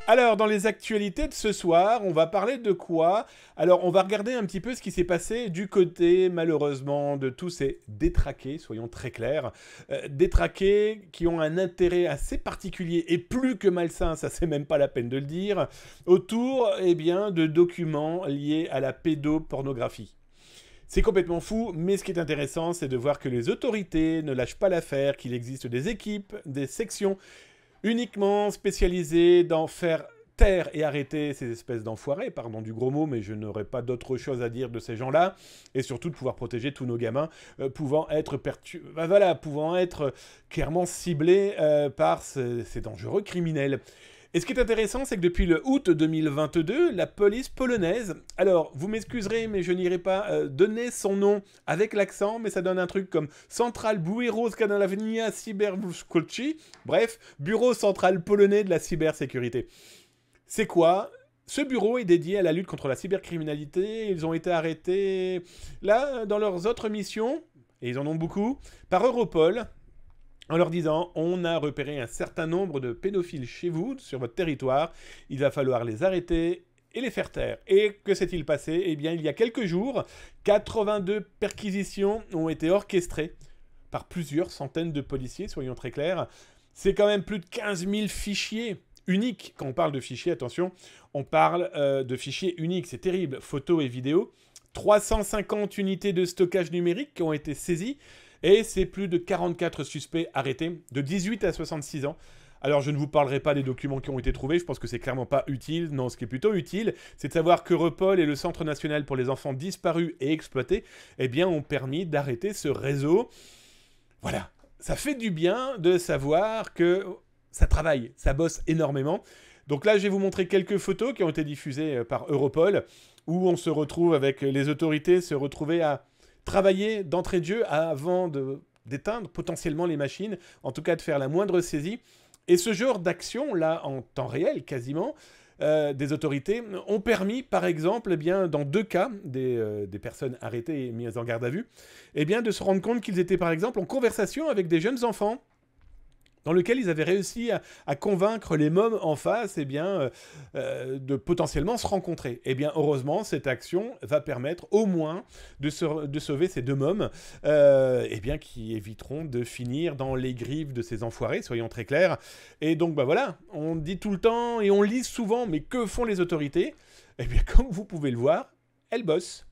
Alors, dans les actualités de ce soir, on va parler de quoi? Alors, on va regarder un petit peu ce qui s'est passé du côté, malheureusement, de tous ces détraqués, soyons très clairs. Détraqués qui ont un intérêt assez particulier et plus que malsain, ça c'est même pas la peine de le dire, autour, eh bien, de documents liés à la pédopornographie. C'est complètement fou, mais ce qui est intéressant, c'est de voir que les autorités ne lâchent pas l'affaire, qu'il existe des équipes, des sections uniquement spécialisées dans faire taire et arrêter ces espèces d'enfoirés, pardon du gros mot, mais je n'aurais pas d'autre chose à dire de ces gens-là, et surtout de pouvoir protéger tous nos gamins, pouvant être clairement ciblés par ces dangereux criminels. Et ce qui est intéressant, c'est que depuis le août 2022, la police polonaise, alors vous m'excuserez, mais je n'irai pas donner son nom avec l'accent, mais ça donne un truc comme Central Bureau Skandinavia Cyberszkolci, bref, bureau central polonais de la cybersécurité. C'est quoi? Ce bureau est dédié à la lutte contre la cybercriminalité. Ils ont été arrêtés là, dans leurs autres missions, et ils en ont beaucoup, par Europol, en leur disant, on a repéré un certain nombre de pédophiles chez vous, sur votre territoire, il va falloir les arrêter et les faire taire. Et que s'est-il passé? Eh bien, il y a quelques jours, 82 perquisitions ont été orchestrées par plusieurs centaines de policiers, soyons très clairs. C'est quand même plus de 15 000 fichiers uniques. Quand on parle de fichiers, attention, on parle de fichiers uniques, c'est terrible, photos et vidéos. 350 unités de stockage numérique qui ont été saisies. Et c'est plus de 44 suspects arrêtés, de 18 à 66 ans. Alors je ne vous parlerai pas des documents qui ont été trouvés, je pense que c'est clairement pas utile. Non, ce qui est plutôt utile, c'est de savoir qu'Europol et le Centre national pour les enfants disparus et exploités, eh bien, ont permis d'arrêter ce réseau. Voilà, ça fait du bien de savoir que ça travaille, ça bosse énormément. Donc là, je vais vous montrer quelques photos qui ont été diffusées par Europol, où on se retrouve avec les autorités, se retrouver à travailler d'entrée de jeu avant d'éteindre potentiellement les machines, en tout cas de faire la moindre saisie. Et ce genre d'action, là, en temps réel, quasiment, des autorités, ont permis, par exemple, eh bien, dans 2 cas, des personnes arrêtées et mises en garde à vue, eh bien, de se rendre compte qu'ils étaient, par exemple, en conversation avec des jeunes enfants, dans lequel ils avaient réussi à convaincre les mômes en face eh bien, de potentiellement se rencontrer. Eh bien, heureusement, cette action va permettre au moins de sauver ces 2 mômes eh bien, qui éviteront de finir dans les griffes de ces enfoirés, soyons très clairs. Et donc, bah voilà, on dit tout le temps et on lit souvent, mais que font les autorités? Eh bien, comme vous pouvez le voir, elles bossent.